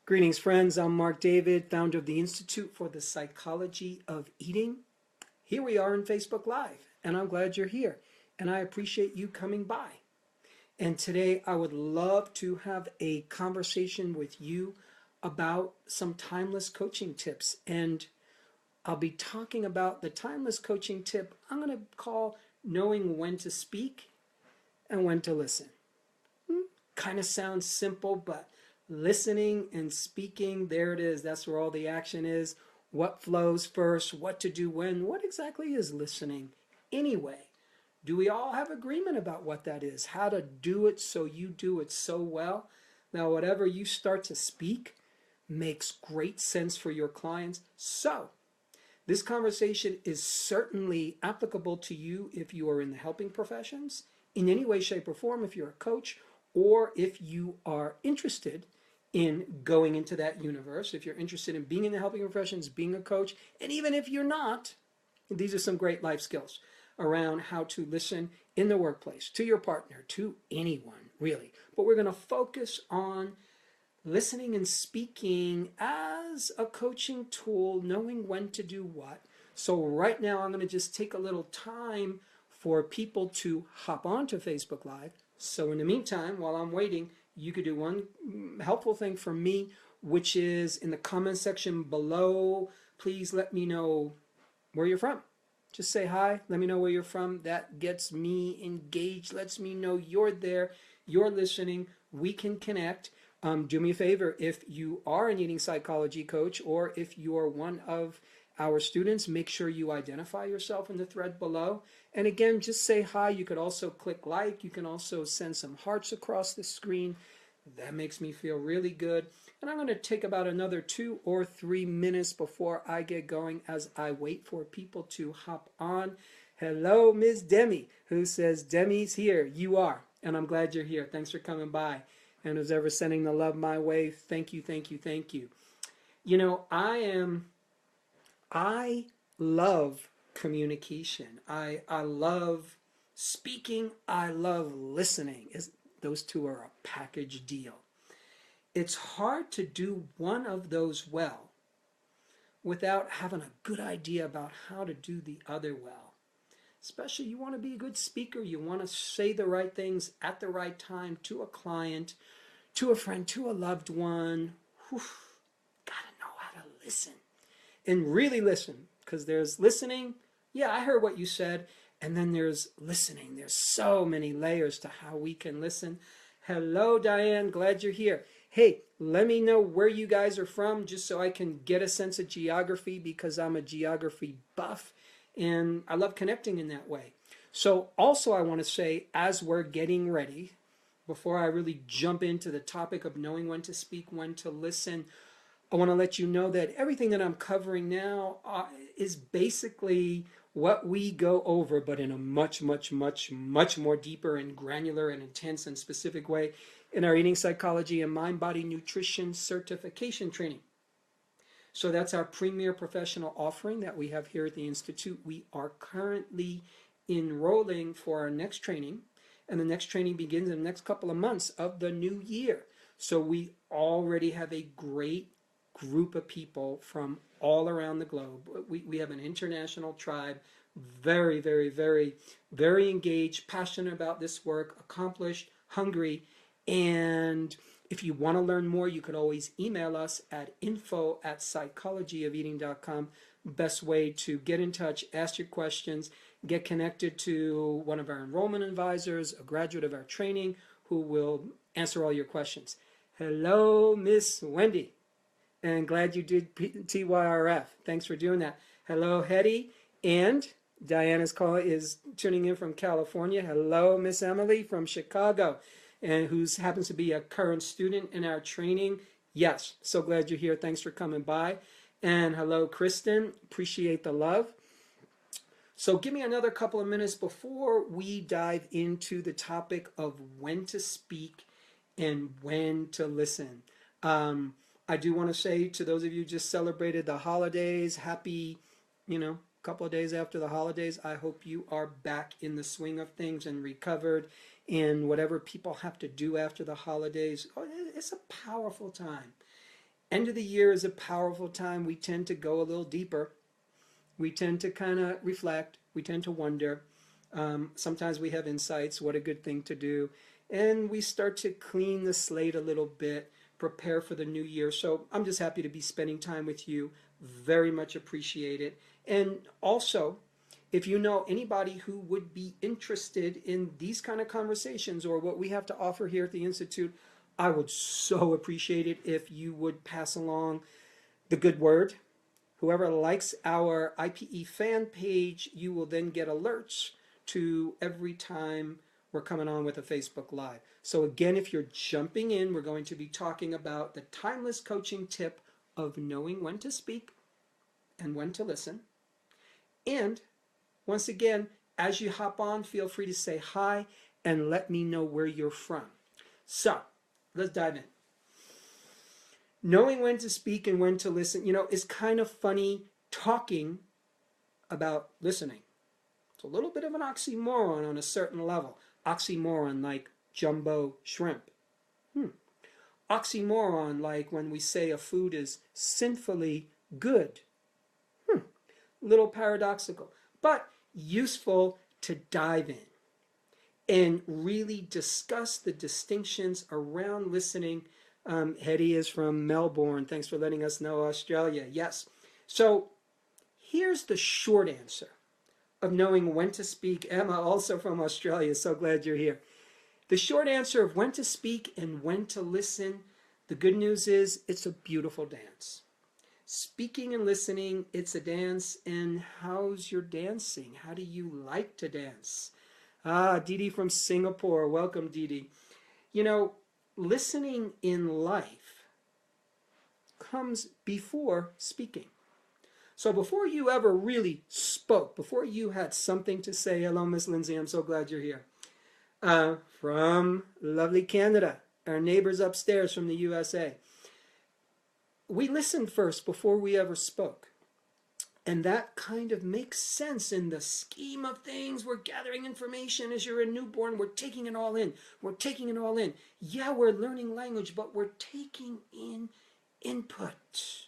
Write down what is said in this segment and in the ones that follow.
Greetings, friends. I'm Marc David, founder of the Institute for the Psychology of Eating. Here we are in Facebook Live, and I'm glad you're here, and I appreciate you coming by. And today I would love to have a conversation with you about some timeless coaching tips. And I'll be talking about the timeless coaching tip I'm going to call knowing when to speak and when to listen. Kind of sounds simple, but listening and speaking, there it is. That's where all the action is. What flows first, what to do when, what exactly is listening anyway? Do we all have agreement about what that is? How to do it so you do it so well? Now, whatever you start to speak makes great sense for your clients. So, this conversation is certainly applicable to you if you are in the helping professions, in any way, shape, or form, if you're a coach, or if you are interested in going into that universe, if you're interested in being in the helping professions, being a coach, and even if you're not, these are some great life skills around how to listen in the workplace, to your partner, to anyone, really. But we're going to focus on listening and speaking as a coaching tool, knowing when to do what. So right now, I'm going to just take a little time for people to hop onto Facebook Live. So in the meantime, while I'm waiting, you could do one helpful thing for me, which is in the comment section below, please let me know where you're from. Just say hi, let me know where you're from. That gets me engaged, lets me know you're there, you're listening, we can connect. Do me a favor, if you are an eating psychology coach or if you are one of our students, make sure you identify yourself in the thread below. And again, just say hi. You could also click like. You can also send some hearts across the screen. That makes me feel really good. And I'm going to take about another 2 or 3 minutes before I get going as I wait for people to hop on. Hello, Ms. Demi, who says, Demi's here. You are. And I'm glad you're here. Thanks for coming by. And who's ever sending the love my way, thank you, thank you, thank you. You know, I love communication. I love speaking. I love listening. Those two are a package deal. It's hard to do one of those well without having a good idea about how to do the other well. Especially you want to be a good speaker. You want to say the right things at the right time to a client, to a friend, to a loved one. Whew, gotta know how to listen. And really listen, because there's listening, yeah, I heard what you said, and then there's listening. There's so many layers to how we can listen. Hello, Diane, glad you're here. Hey, let me know where you guys are from, just so I can get a sense of geography, because I'm a geography buff, and I love connecting in that way. So also I want to say, as we're getting ready, before I really jump into the topic of knowing when to speak, when to listen, I want to let you know that everything that I'm covering now is basically what we go over, but in a much more deeper and granular and intense and specific way in our eating psychology and mind-body nutrition certification training. So that's our premier professional offering that we have here at the Institute. We are currently enrolling for our next training, and the next training begins in the next couple of months of the new year. So we already have a great group of people from all around the globe. We have an international tribe, very engaged, passionate about this work, accomplished, hungry. And if you want to learn more, you could always email us at info@psychologyofeating.com. Best way to get in touch, ask your questions, get connected to one of our enrollment advisors, a graduate of our training, who will answer all your questions. Hello, Miss Wendy. And glad you did TYRF. Thanks for doing that. Hello, Hetty. And Diana's call is tuning in from California. Hello, Miss Emily from Chicago, and who happens to be a current student in our training. Yes, so glad you're here. Thanks for coming by. And hello, Kristen. Appreciate the love. So give me another couple of minutes before we dive into the topic of when to speak and when to listen. I do want to say to those of you who just celebrated the holidays, happy, couple of days after the holidays. I hope you are back in the swing of things and recovered in whatever people have to do after the holidays. It's a powerful time. End of the year is a powerful time. We tend to go a little deeper. We tend to kind of reflect. We tend to wonder. Sometimes we have insights, what a good thing to do. And we start to clean the slate a little bit, prepare for the new year. So I'm just happy to be spending time with you. Very much appreciate it. And also, if you know anybody who would be interested in these kind of conversations or what we have to offer here at the Institute, I would so appreciate it if you would pass along the good word. Whoever likes our IPE fan page, you will then get alerts to every time we're coming on with a Facebook Live. So again, if you're jumping in, we're going to be talking about the timeless coaching tip of knowing when to speak and when to listen. And once again, as you hop on, feel free to say hi and let me know where you're from. So let's dive in. Knowing when to speak and when to listen, is kind of funny talking about listening. It's a little bit of an oxymoron on a certain level. Oxymoron like jumbo shrimp. Oxymoron like when we say a food is sinfully good. Little paradoxical, but useful to dive in and really discuss the distinctions around listening. Hetty is from Melbourne. Thanks for letting us know, Australia. Yes. So here's the short answer of knowing when to speak. Emma, also from Australia. So glad you're here. The short answer of when to speak and when to listen, the good news is it's a beautiful dance. Speaking and listening, it's a dance. And how's your dancing? How do you like to dance? Didi from Singapore. Welcome, Didi. Listening in life comes before speaking. So before you ever really spoke, before you had something to say, hello, Miss Lindsay, I'm so glad you're here. From lovely Canada, our neighbors upstairs from the USA. We listened first before we ever spoke. And that kind of makes sense in the scheme of things. We're gathering information as you're a newborn. We're taking it all in. We're taking it all in. Yeah, we're learning language, but we're taking in input.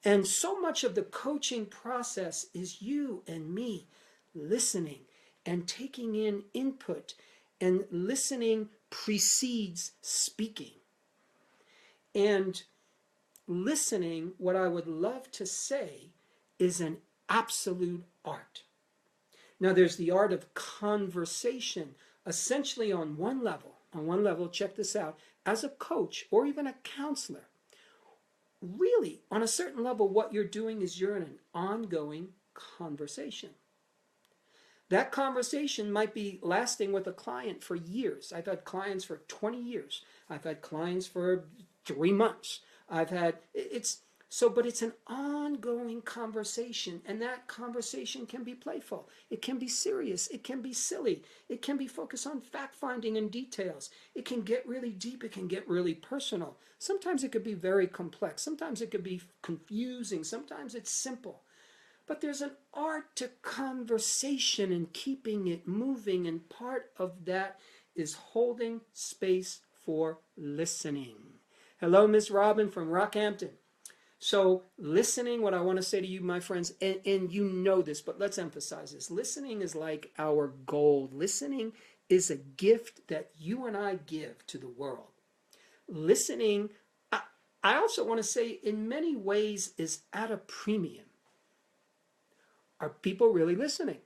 And so much of the coaching process is you and me listening and taking in input. And listening precedes speaking. And listening, what I would love to say, is an absolute art. Now there's the art of conversation, essentially on one level, check this out, as a coach or even a counselor, really on a certain level what you're doing is you're in an ongoing conversation. That conversation might be lasting with a client for years. I've had clients for 20 years. I've had clients for 3 months. But it's an ongoing conversation, and that conversation can be playful. It can be serious. It can be silly. It can be focused on fact-finding and details. It can get really deep. It can get really personal. Sometimes it could be very complex. Sometimes it could be confusing. Sometimes it's simple. But there's an art to conversation and keeping it moving, and part of that is holding space for listening. Hello, Miss Robin from Rockhampton. So listening, what I want to say to you, my friends, and you know this, but let's emphasize this. Listening is like our gold. Listening is a gift that you and I give to the world. Listening, I also want to say, in many ways is at a premium. Are people really listening?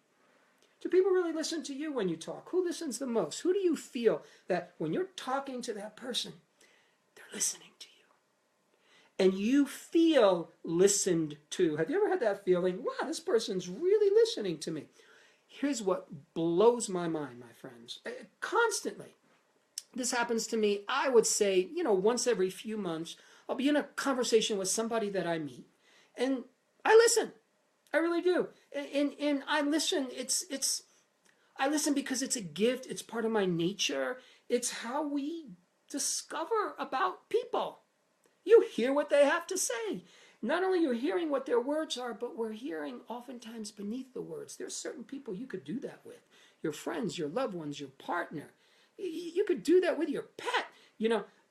Do people really listen to you when you talk? Who listens the most? Who do you feel that when you're talking to that person, they're listening to you? And you feel listened to. Have you ever had that feeling, wow, this person's really listening to me? Here's what blows my mind, my friends. Constantly. This happens to me, I would say, once every few months, I'll be in a conversation with somebody that I meet, and I listen. I really do. And I listen. I listen because it's a gift. It's part of my nature. It's how we discover about people. You hear what they have to say. Not only you're hearing what their words are, but we're hearing oftentimes beneath the words. There's certain people you could do that with. Your friends, your loved ones, your partner. You could do that with your pet.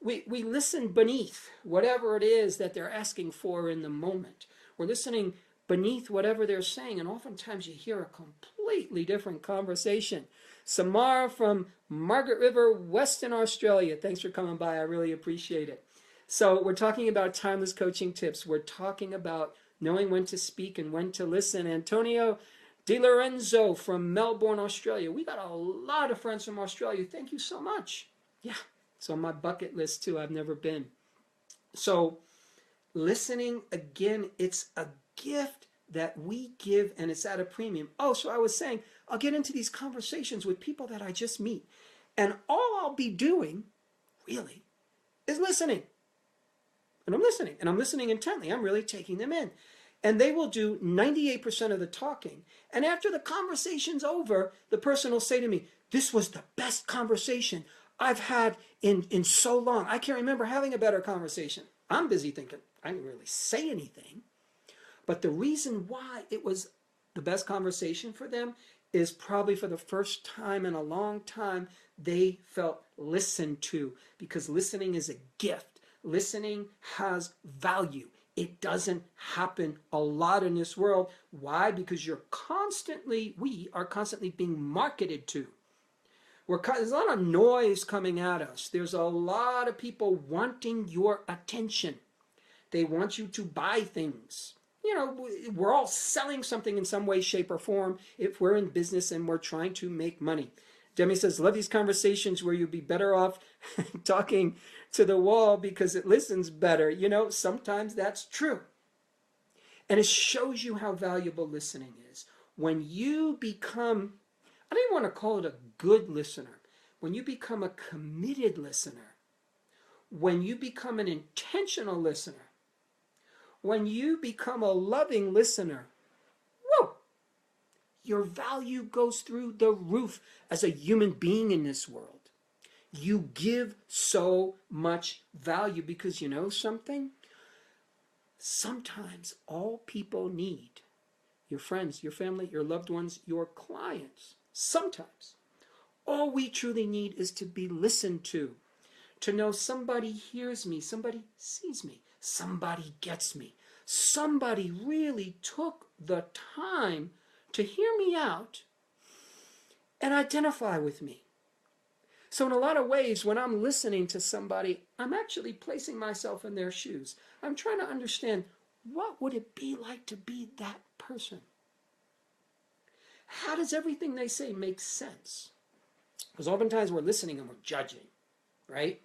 we listen beneath whatever it is that they're asking for in the moment. We're listening beneath whatever they're saying, and oftentimes you hear a completely different conversation. Samara from Margaret River, Western Australia. Thanks for coming by. I really appreciate it. So we're talking about timeless coaching tips. We're talking about knowing when to speak and when to listen. Antonio Di Lorenzo from Melbourne, Australia. We got a lot of friends from Australia. Thank you so much. Yeah, it's on my bucket list too. I've never been. So listening, again, it's a gift that we give, and it's at a premium. Oh, so I was saying, I'll get into these conversations with people that I just meet, and all I'll be doing, really, is listening. And I'm listening intently. I'm really taking them in. And they will do 98% of the talking. And after the conversation's over, the person will say to me, this was the best conversation I've had in so long. I can't remember having a better conversation. I'm busy thinking, I didn't really say anything. But the reason why it was the best conversation for them is probably for the first time in a long time, they felt listened to, because listening is a gift. Listening has value. It doesn't happen a lot in this world. Why? Because we are constantly being marketed to. There's a lot of noise coming at us. There's a lot of people wanting your attention. They want you to buy things. You know, we're all selling something in some way, shape, or form if we're in business and we're trying to make money. Demi says, love these conversations where you'd be better off talking to the wall because it listens better. You know, sometimes that's true. And it shows you how valuable listening is. When you become, I don't even want to call it a good listener, when you become a committed listener, when you become an intentional listener, when you become a loving listener, whoa, your value goes through the roof as a human being in this world. You give so much value because you know something? Sometimes all people need, your friends, your family, your loved ones, your clients, sometimes all we truly need is to be listened to know somebody hears me, somebody sees me, somebody gets me, somebody really took the time to hear me out and identify with me. So in a lot of ways, when I'm listening to somebody, I'm actually placing myself in their shoes. I'm trying to understand, what would it be like to be that person? How does everything they say make sense? Because oftentimes we're listening and we're judging, right?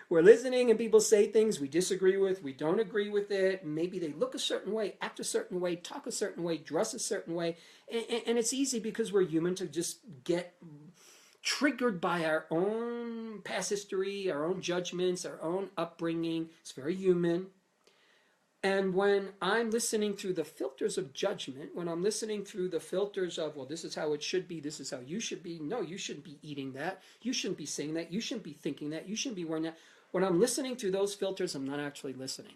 We're listening and people say things we disagree with, we don't agree with it. Maybe they look a certain way, act a certain way, talk a certain way, dress a certain way. And it's easy because we're human to just get triggered by our own past history, our own judgments, our own upbringing. It's very human. And when I'm listening through the filters of judgment, when I'm listening through the filters of, well, this is how it should be, this is how you should be, no, you shouldn't be eating that, you shouldn't be saying that, you shouldn't be thinking that, you shouldn't be wearing that. When I'm listening through those filters, I'm not actually listening.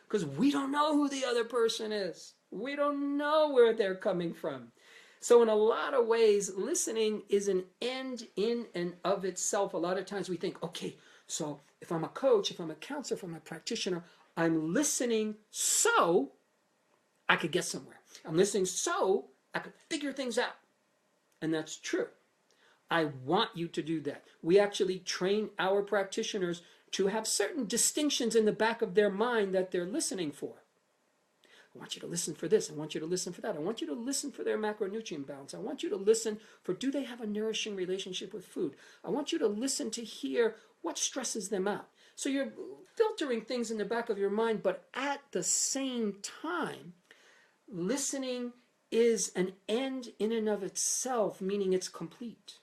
Because we don't know who the other person is. We don't know where they're coming from. So in a lot of ways, listening is an end in and of itself. A lot of times we think, okay, so if I'm a coach, if I'm a counselor, if I'm a practitioner, I'm listening so I could get somewhere. I'm listening so I could figure things out. And that's true. I want you to do that. We actually train our practitioners to have certain distinctions in the back of their mind that they're listening for. I want you to listen for this. I want you to listen for that. I want you to listen for their macronutrient balance. I want you to listen for, do they have a nourishing relationship with food? I want you to listen to hear what stresses them out. So you're filtering things in the back of your mind, but at the same time, listening is an end in and of itself, meaning it's complete.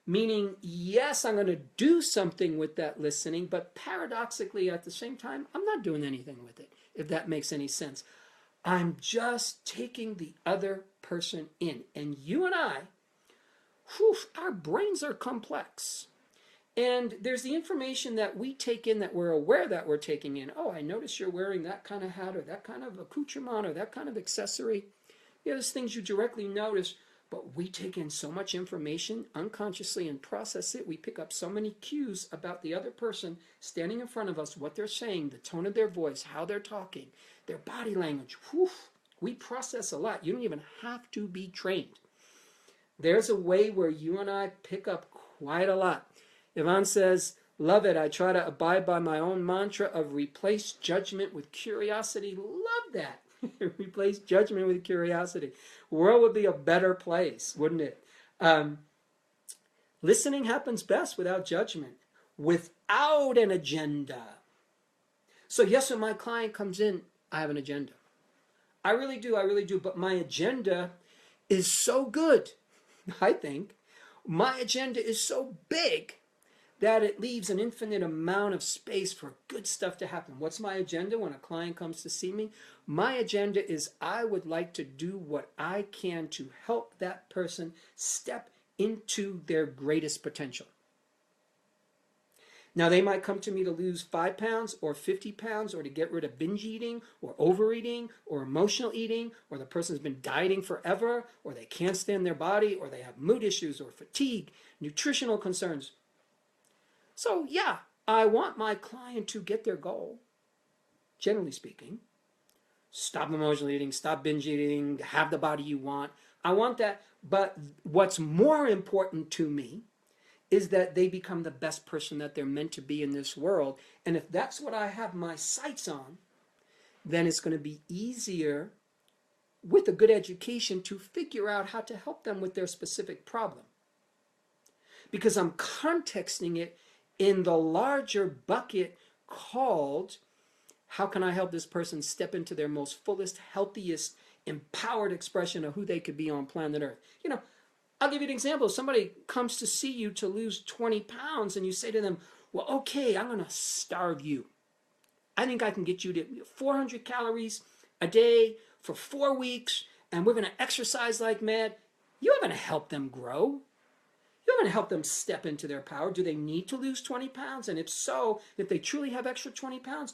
Meaning, yes, I'm going to do something with that listening, but paradoxically, at the same time, I'm not doing anything with it, if that makes any sense. I'm just taking the other person in. And you and I, our brains are complex. And there's the information that we take in that we're aware that we're taking in. Oh, I notice you're wearing that kind of hat or that kind of accoutrement or that kind of accessory. Yeah, there's things you directly notice. But we take in so much information unconsciously and process it. We pick up so many cues about the other person standing in front of us, what they're saying, the tone of their voice, how they're talking, their body language. Whew, we process a lot. You don't even have to be trained. There's a way where you and I pick up quite a lot. Yvonne says, love it. I try to abide by my own mantra of replace judgment with curiosity. Love that. Replace judgment with curiosity. The world would be a better place, wouldn't it? Listening happens best without judgment, without an agenda. So yes, when my client comes in, I have an agenda. I really do. But my agenda is so good, I think. My agenda is so big that it leaves an infinite amount of space for good stuff to happen. What's my agenda when a client comes to see me? My agenda is I would like to do what I can to help that person step into their greatest potential. Now, they might come to me to lose 5 pounds or 50 pounds or to get rid of binge eating or overeating or emotional eating, or the person's been dieting forever, or they can't stand their body, or they have mood issues or fatigue, nutritional concerns. So yeah, I want my client to get their goal, generally speaking. Stop emotional eating, stop binge eating, have the body you want. I want that, but what's more important to me is that they become the best person that they're meant to be in this world. And if that's what I have my sights on, then it's going to be easier with a good education to figure out how to help them with their specific problem. Because I'm contexting it in the larger bucket called, how can I help this person step into their most fullest, healthiest, empowered expression of who they could be on planet Earth? You know, I'll give you an example. Somebody comes to see you to lose 20 pounds and you say to them, well, okay, I'm going to starve you. I think I can get you to 400 calories a day for 4 weeks, and we're going to exercise like mad. You're going to help them grow. You're going to help them step into their power. Do they need to lose 20 pounds? And if so, if they truly have extra 20 pounds,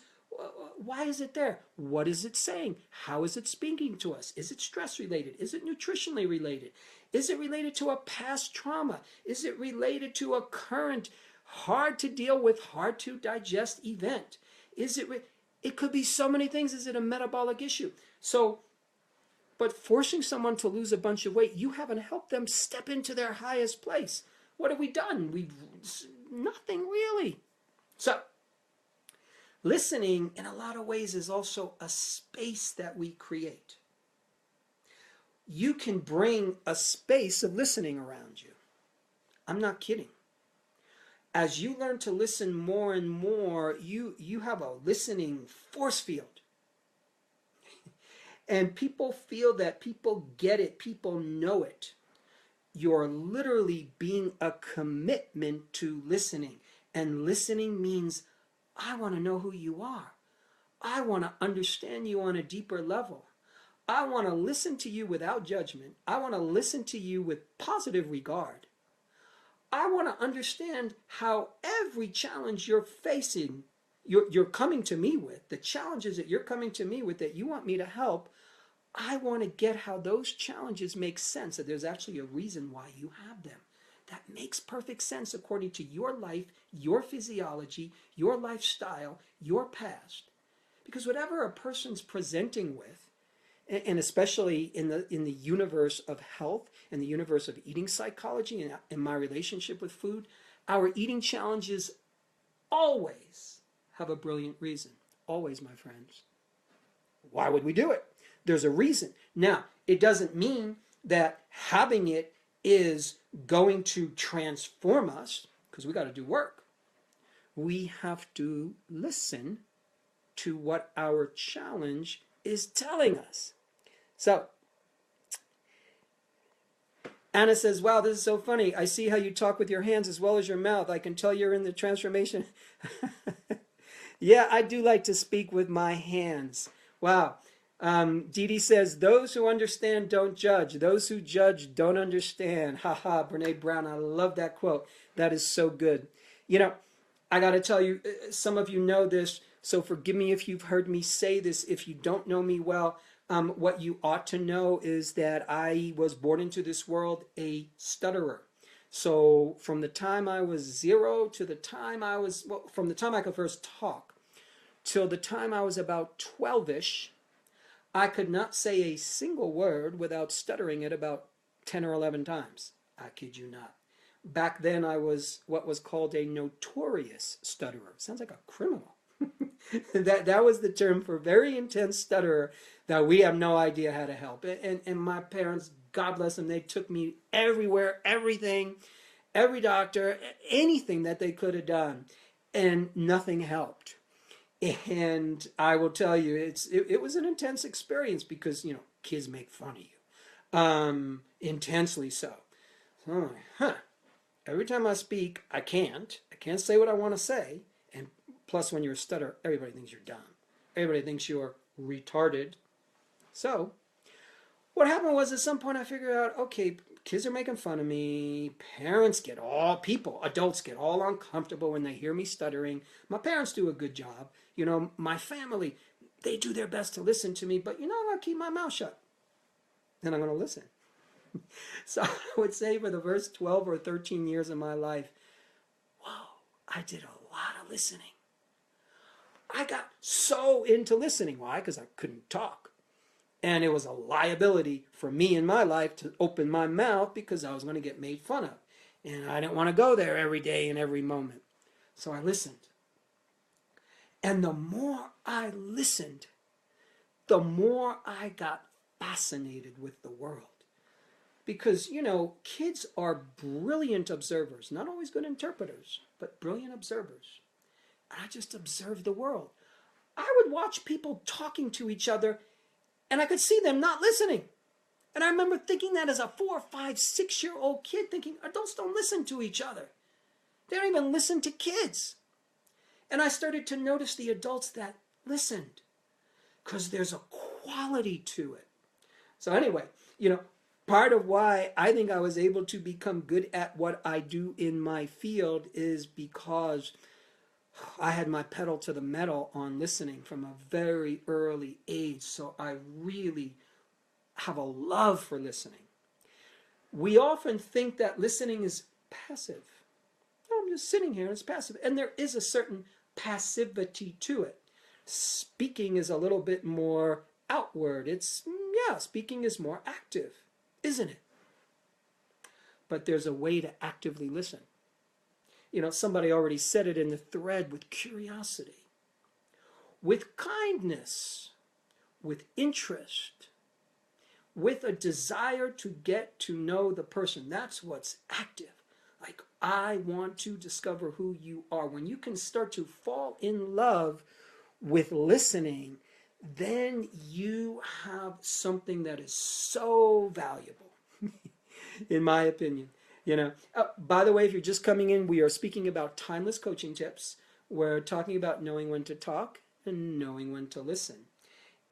why is it there? What is it saying? How is it speaking to us? Is it stress related? Is it nutritionally related? Is it related to a past trauma? Is it related to a current hard to deal with, hard to digest event? It could be so many things. Is it a metabolic issue? So, but forcing someone to lose a bunch of weight, you haven't helped them step into their highest place. What have we done? Nothing really. So, listening in a lot of ways is also a space that we create. You can bring a space of listening around you. I'm not kidding. As you learn to listen more and more, you have a listening force field. And people feel that, people get it, people know it. You're literally being a commitment to listening. And listening means, I want to know who you are. I want to understand you on a deeper level. I want to listen to you without judgment. I want to listen to you with positive regard. I want to understand how every challenge you're facing, you're coming to me with, the challenges that you're coming to me with that you want me to help, I want to get how those challenges make sense, that there's actually a reason why you have them. That makes perfect sense according to your life, your physiology, your lifestyle, your past. Because whatever a person's presenting with, and especially in the universe of health, in the universe of eating psychology, and in my relationship with food, our eating challenges always have a brilliant reason. Always, my friends. Why would we do it? There's a reason. Now, it doesn't mean that having it is going to transform us, because we got to do work. We have to listen to what our challenge is telling us. So, Anna says, wow, this is so funny. I see how you talk with your hands as well as your mouth. I can tell you're in the transformation. Yeah, I do like to speak with my hands. Wow. Dee Dee says, those who understand don't judge. Those who judge don't understand. Ha ha, Brene Brown. I love that quote. That is so good. You know, I got to tell you, some of you know this, so forgive me if you've heard me say this. If you don't know me well, What you ought to know is that I was born into this world a stutterer. So from the time I was 0 to the time I was, well, from the time I could first talk till the time I was about 12-ish, I could not say a single word without stuttering it about 10 or 11 times. I kid you not. Back then I was what was called a notorious stutterer. Sounds like a criminal. That was the term for very intense stutterer that we have no idea how to help. And my parents, God bless them, they took me everywhere, everything, every doctor, anything that they could have done, and nothing helped. And I will tell you, it was an intense experience because kids make fun of you, intensely so. So I'm like, huh. Every time I speak, I can't say what I want to say, and plus when you're a stutter, everybody thinks you're dumb. Everybody thinks you're retarded. So what happened was at some point I figured out, okay, kids are making fun of me. Adults get all uncomfortable when they hear me stuttering. My parents do a good job. My family, they do their best to listen to me, but I'm going to keep my mouth shut. And I'm going to listen. So I would say for the first 12 or 13 years of my life, whoa, I did a lot of listening. I got so into listening. Why? Because I couldn't talk. And it was a liability for me in my life to open my mouth because I was going to get made fun of. And I didn't want to go there every day and every moment. So I listened. And the more I listened, the more I got fascinated with the world. Because, kids are brilliant observers, not always good interpreters, but brilliant observers. And I just observed the world. I would watch people talking to each other, and I could see them not listening. And I remember thinking that as a 4, 5, 6-year-old kid, thinking adults don't listen to each other. They don't even listen to kids. And I started to notice the adults that listened, because there's a quality to it. So anyway, part of why I think I was able to become good at what I do in my field is because I had my pedal to the metal on listening from a very early age. So I really have a love for listening. We often think that listening is passive. I'm just sitting here and it's passive. And there is a certain passivity to it. Speaking is a little bit more outward. Speaking is more active, isn't it? But there's a way to actively listen. Somebody already said it in the thread, with curiosity, with kindness, with interest, with a desire to get to know the person. That's what's active. Like, I want to discover who you are. When you can start to fall in love with listening, then you have something that is so valuable, in my opinion. By the way, if you're just coming in, we are speaking about timeless coaching tips. We're talking about knowing when to talk and knowing when to listen.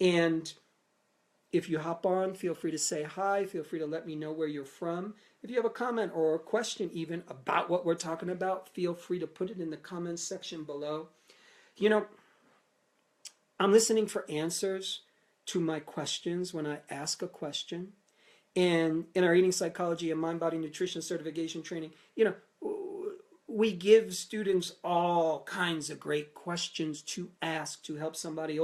And if you hop on, feel free to say hi. Feel free to let me know where you're from. If you have a comment or a question even about what we're talking about, feel free to put it in the comments section below. I'm listening for answers to my questions when I ask a question. And in our eating psychology and mind-body nutrition certification training, we give students all kinds of great questions to ask to help somebody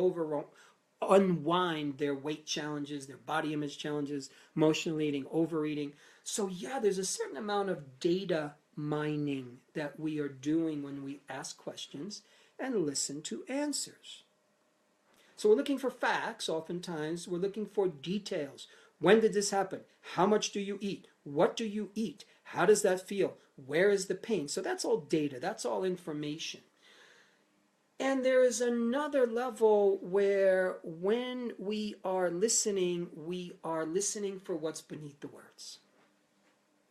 unwind their weight challenges, their body image challenges, emotional eating, overeating. So there's a certain amount of data mining that we are doing when we ask questions and listen to answers. So we're looking for facts. Oftentimes we're looking for details. When did this happen? How much do you eat? What do you eat? How does that feel? Where is the pain? So that's all data. That's all information. And there is another level where when we are listening for what's beneath the words.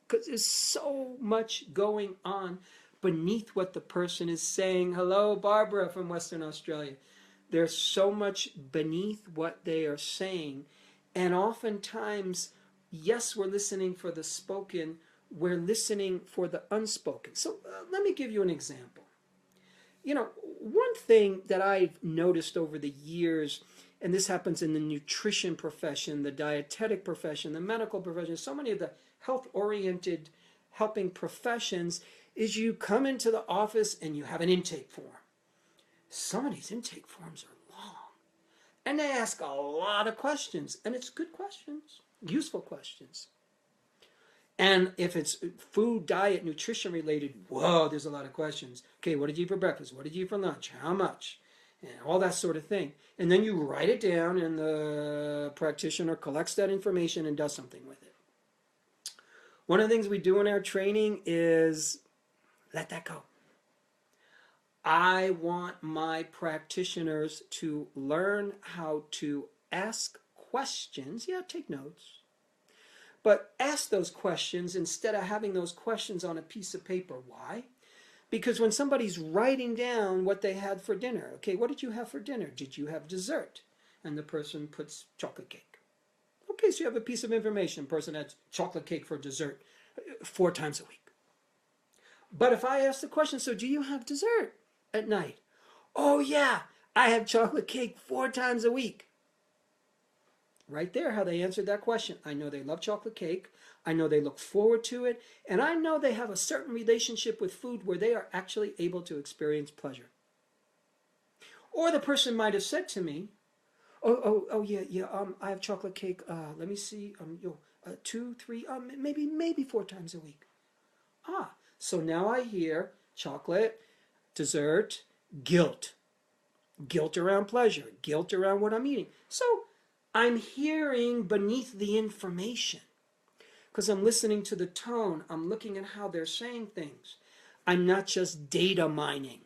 Because there's so much going on beneath what the person is saying. Hello, Barbara from Western Australia. There's so much beneath what they are saying. And oftentimes, yes, we're listening for the spoken, we're listening for the unspoken. So let me give you an example. One thing that I've noticed over the years, and this happens in the nutrition profession, the dietetic profession, the medical profession, so many of the health-oriented helping professions, is you come into the office and you have an intake form. Some of these intake forms are long. And they ask a lot of questions. And it's good questions, useful questions. And if it's food, diet, nutrition related, whoa, there's a lot of questions. Okay, what did you eat for breakfast? What did you eat for lunch? How much? And all that sort of thing. And then you write it down and the practitioner collects that information and does something with it. One of the things we do in our training is let that go. I want my practitioners to learn how to ask questions. Yeah, take notes. But ask those questions instead of having those questions on a piece of paper. Why? Because when somebody's writing down what they had for dinner, okay, what did you have for dinner? Did you have dessert? And the person puts chocolate cake. Okay, so you have a piece of information. Person had chocolate cake for dessert 4 times a week. But if I ask the question, so do you have dessert at night? Oh yeah, I have chocolate cake 4 times a week. Right there, how they answered that question. I know they love chocolate cake. I know they look forward to it. And I know they have a certain relationship with food where they are actually able to experience pleasure. Or the person might have said to me, yeah, I have chocolate cake, let me see, 2, 3, maybe 4 times a week. So now I hear chocolate, dessert, guilt. Guilt around pleasure, guilt around what I'm eating. So I'm hearing beneath the information because I'm listening to the tone. I'm looking at how they're saying things. I'm not just data mining.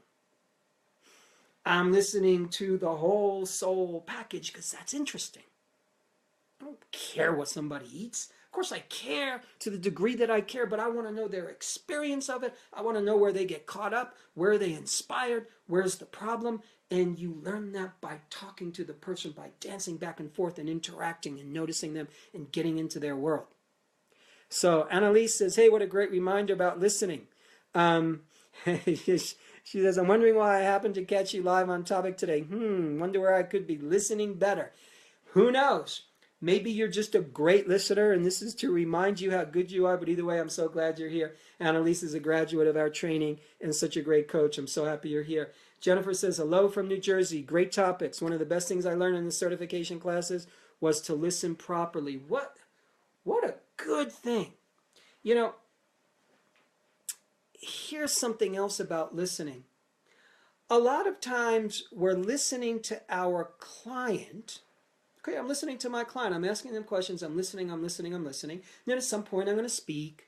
I'm listening to the whole soul package because that's interesting. I don't care what somebody eats. Of course I care to the degree that I care, but I want to know their experience of it. I want to know where they get caught up, where are they inspired, where's the problem. And you learn that by talking to the person, by dancing back and forth and interacting and noticing them and getting into their world. So Annalise says, hey, what a great reminder about listening. She says, I'm wondering why I happened to catch you live on topic today. Wonder where I could be listening better. Who knows? Maybe you're just a great listener, and this is to remind you how good you are. But either way, I'm so glad you're here. Annalise is a graduate of our training and such a great coach. I'm so happy you're here. Jennifer says, hello from New Jersey. Great topics. One of the best things I learned in the certification classes was to listen properly. What a good thing. You know, here's something else about listening. A lot of times we're listening to our client. Okay, I'm listening to my client. I'm asking them questions. I'm listening. Then at some point I'm going to speak.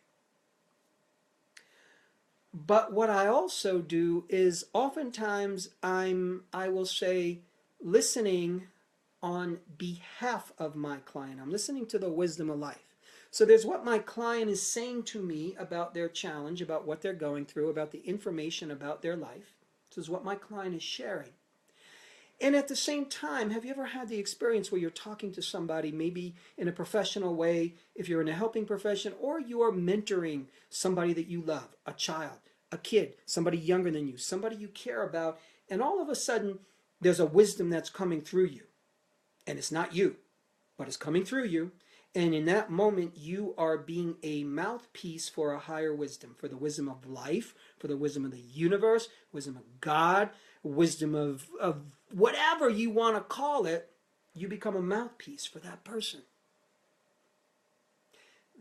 But what I also do is oftentimes I will say listening on behalf of my client. I'm listening to the wisdom of life. So there's what my client is saying to me about their challenge, about what they're going through, about the information about their life. This is what my client is sharing. And at the same time, have you ever had the experience where you're talking to somebody, maybe in a professional way, if you're in a helping profession, or you're mentoring somebody that you love, a child, a kid, somebody younger than you, somebody you care about, and all of a sudden there's a wisdom that's coming through you. And it's not you, but it's coming through you. And in that moment, you are being a mouthpiece for a higher wisdom, for the wisdom of life, for the wisdom of the universe, wisdom of God, wisdom of whatever you want to call it. You become a mouthpiece for that person.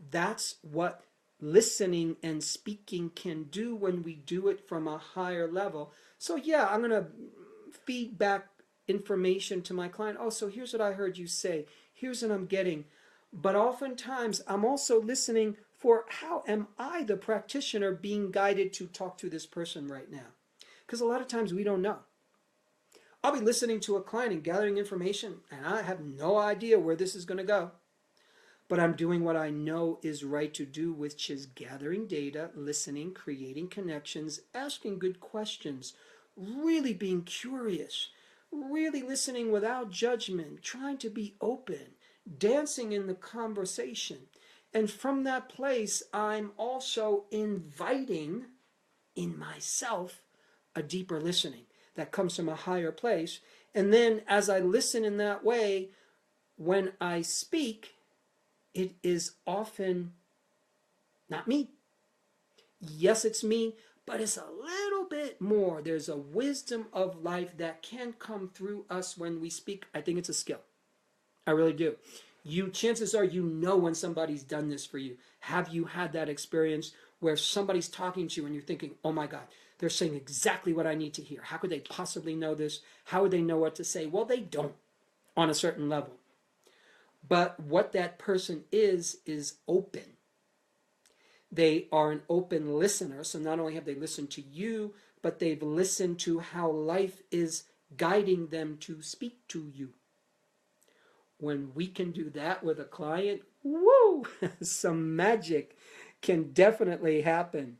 That's what listening and speaking can do when we do it from a higher level. So yeah, I'm going to feed back information to my client. Oh, so here's what I heard you say. Here's what I'm getting. But oftentimes I'm also listening for how am I, the practitioner, being guided to talk to this person right now? Because a lot of times we don't know. I'll be listening to a client and gathering information, and I have no idea where this is going to go. But I'm doing what I know is right to do, which is gathering data, listening, creating connections, asking good questions, really being curious, really listening without judgment, trying to be open, dancing in the conversation. And from that place, I'm also inviting in myself a deeper listening. that comes from a higher place. And then as I listen in that way, when I speak, it is often not me. Yes, it's me, but it's a little bit more. There's a wisdom of life that can come through us when we speak. I think it's a skill. I really do. Chances are you know when somebody's done this for you. Have you had that experience where somebody's talking to you and you're thinking, oh my God, they're saying exactly what I need to hear. How could they possibly know this? How would they know what to say? Well, they don't on a certain level. But what that person is open. They are an open listener. So not only have they listened to you, but they've listened to how life is guiding them to speak to you. When we can do that with a client, woo, some magic can definitely happen.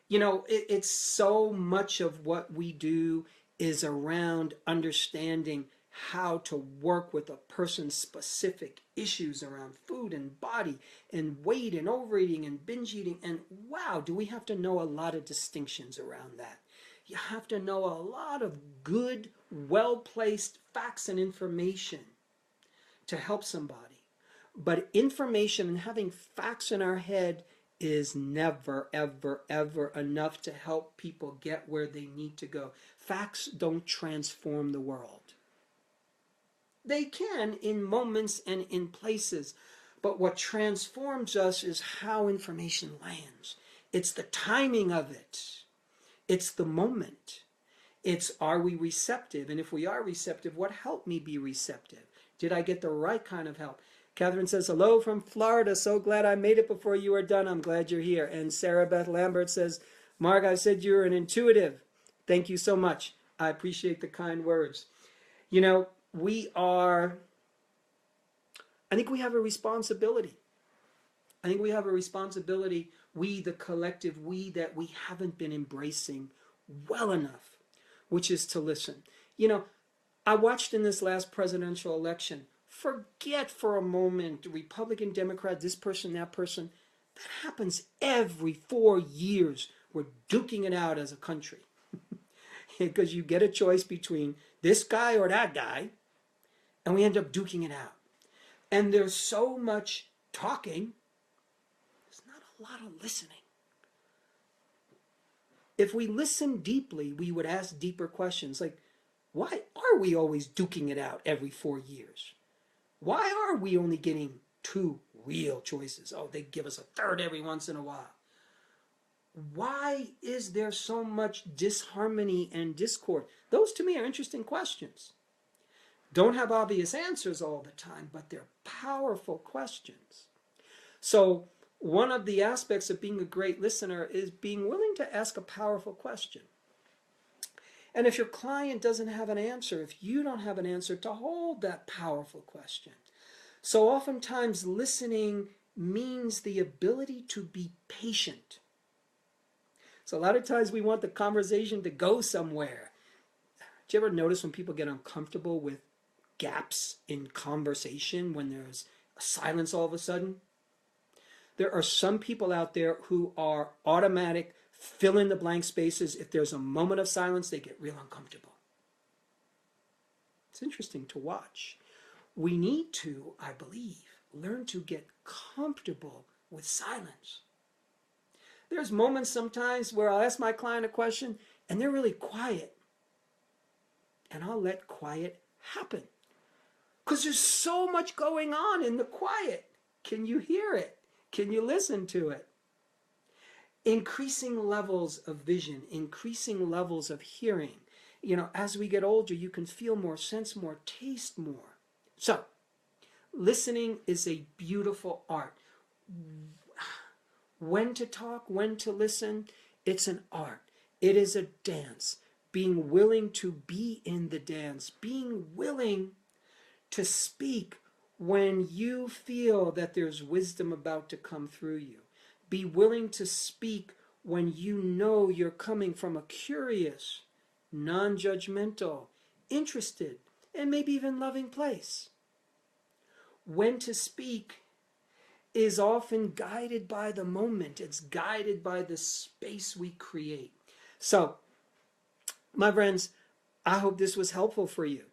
It's so much of what we do is around understanding how to work with a person's specific issues around food and body and weight and overeating and binge eating. And wow, do we have to know a lot of distinctions around that. You have to know a lot of good, well-placed facts and information to help somebody. But information and having facts in our head is never, ever, ever enough to help people get where they need to go. Facts don't transform the world. They can in moments and in places, but what transforms us is how information lands. It's the timing of it. It's the moment. It's, are we receptive? And if we are receptive, what helped me be receptive? Did I get the right kind of help? Catherine says, hello from Florida. So glad I made it before you are done. I'm glad you're here. And Sarah Beth Lambert says, Marc, I said you're an intuitive. Thank you so much. I appreciate the kind words. I think we have a responsibility. We, the collective, we that we haven't been embracing well enough, which is to listen. I watched in this last presidential election, forget for a moment, Republican, Democrat, this person, that person. That happens every 4 years. We're duking it out as a country. Because you get a choice between this guy or that guy, and we end up duking it out. And there's so much talking, there's not a lot of listening. If we listen deeply, we would ask deeper questions like, why are we always duking it out every 4 years? Why are we only getting 2 real choices? Oh, they give us a third every once in a while. Why is there so much disharmony and discord? Those to me are interesting questions. Don't have obvious answers all the time, but they're powerful questions. So one of the aspects of being a great listener is being willing to ask a powerful question. And if your client doesn't have an answer, if you don't have an answer, to hold that powerful question. So oftentimes listening means the ability to be patient. So a lot of times we want the conversation to go somewhere. Do you ever notice when people get uncomfortable with gaps in conversation, when there's a silence all of a sudden? There are some people out there who are automatic, fill in the blank spaces. If there's a moment of silence, they get real uncomfortable. It's interesting to watch. We need to, I believe, learn to get comfortable with silence. There's moments sometimes where I'll ask my client a question and they're really quiet. And I'll let quiet happen. Because there's so much going on in the quiet. Can you hear it? Can you listen to it? Increasing levels of vision, increasing levels of hearing. As we get older, you can feel more, sense more, taste more. So, listening is a beautiful art. When to talk, when to listen, it's an art. It is a dance. Being willing to be in the dance. Being willing to speak when you feel that there's wisdom about to come through you. Be willing to speak when you know you're coming from a curious, non-judgmental, interested, and maybe even loving place. When to speak is often guided by the moment. It's guided by the space we create. So My friends, I hope this was helpful for you.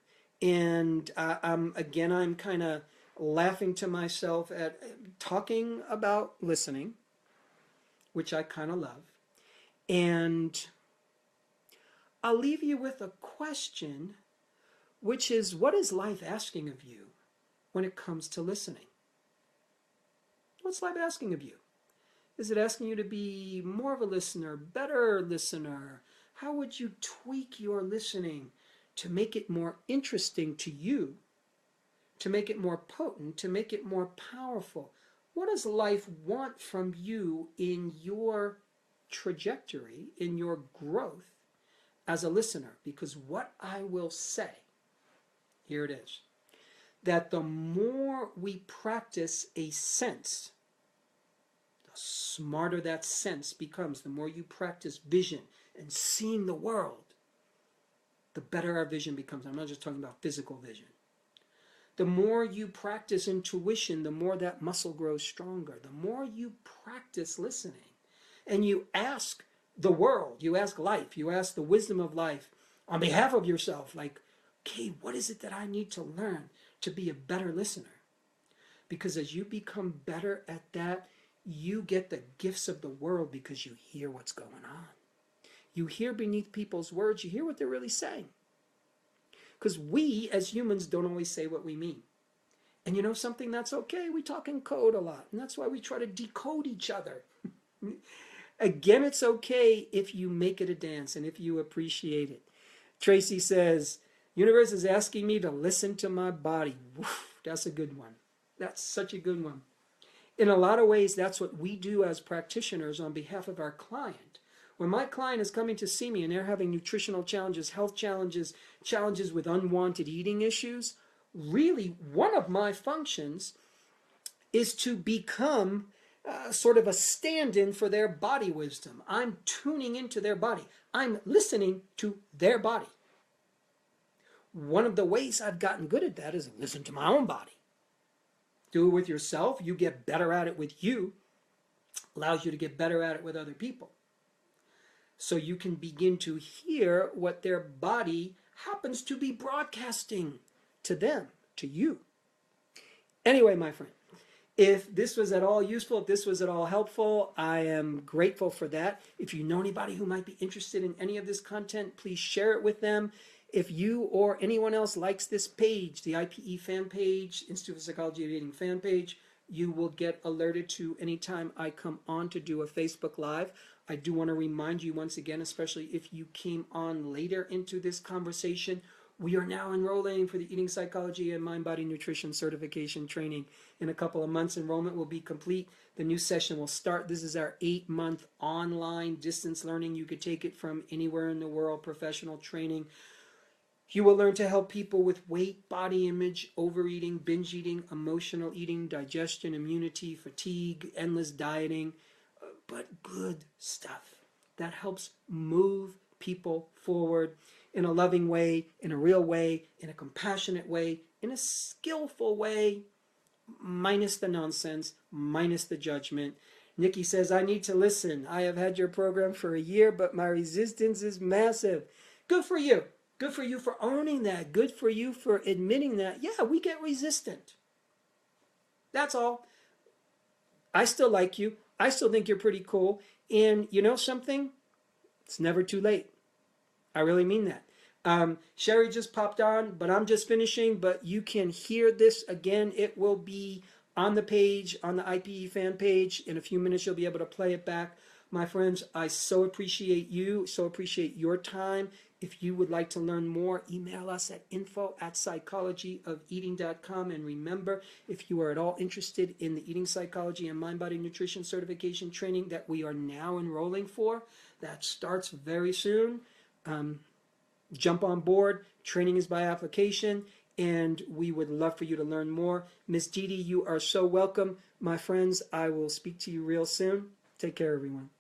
And I'm kind of laughing to myself at talking about listening, which I kind of love. And I'll leave you with a question, which is, what is life asking of you when it comes to listening? What's life asking of you? Is it asking you to be more of a listener, better listener? How would you tweak your listening to make it more interesting to you, to make it more potent, to make it more powerful? What does life want from you in your trajectory, in your growth as a listener? Because what I will say, here it is, that the more we practice a sense, the smarter that sense becomes. The more you practice vision and seeing the world, the better our vision becomes. I'm not just talking about physical vision. The more you practice intuition, the more that muscle grows stronger. The more you practice listening and you ask the world, you ask life, you ask the wisdom of life on behalf of yourself, like, okay, what is it that I need to learn to be a better listener? Because as you become better at that, you get the gifts of the world because you hear what's going on. You hear beneath people's words, you hear what they're really saying. Because we, as humans, don't always say what we mean. And you know something? That's okay. We talk in code a lot. And that's why we try to decode each other. Again, it's okay if you make it a dance and if you appreciate it. Tracy says, universe is asking me to listen to my body. Woof, that's a good one. That's such a good one. In a lot of ways, that's what we do as practitioners on behalf of our client. When my client is coming to see me and they're having nutritional challenges, health challenges, challenges with unwanted eating issues, really one of my functions is to become sort of a stand-in for their body wisdom. I'm tuning into their body. I'm listening to their body. One of the ways I've gotten good at that is listen to my own body. Do it with yourself. You get better at it with you. Allows you to get better at it with other people. So you can begin to hear what their body happens to be broadcasting to them, to you. Anyway, my friend, if this was at all useful, if this was at all helpful, I am grateful for that. If you know anybody who might be interested in any of this content, please share it with them. If you or anyone else likes this page, the IPE fan page, Institute for Psychology of Eating fan page, you will get alerted to anytime I come on to do a Facebook Live. I do want to remind you once again, especially if you came on later into this conversation, we are now enrolling for the Eating Psychology and Mind-Body Nutrition Certification Training. In a couple of months, enrollment will be complete. The new session will start. This is our 8-month online distance learning. You could take it from anywhere in the world, professional training. You will learn to help people with weight, body image, overeating, binge eating, emotional eating, digestion, immunity, fatigue, endless dieting, but good stuff that helps move people forward in a loving way, in a real way, in a compassionate way, in a skillful way, minus the nonsense, minus the judgment. Nikki says, I need to listen. I have had your program for a year, but my resistance is massive. Good for you. Good for you for owning that. Good for you for admitting that. Yeah, we get resistant. That's all. I still like you. I still think you're pretty cool. And you know something? It's never too late. I really mean that. Sherry just popped on, but I'm just finishing. But you can hear this again. It will be on the page, on the IPE fan page. In a few minutes, you'll be able to play it back. My friends, I so appreciate you, so appreciate your time. If you would like to learn more, email us at info@psychologyofeating.com. And remember, if you are at all interested in the Eating Psychology and Mind-Body Nutrition Certification Training that we are now enrolling for, that starts very soon. Jump on board. Training is by application, and we would love for you to learn more. Miss Dee Dee, you are so welcome. My friends, I will speak to you real soon. Take care, everyone.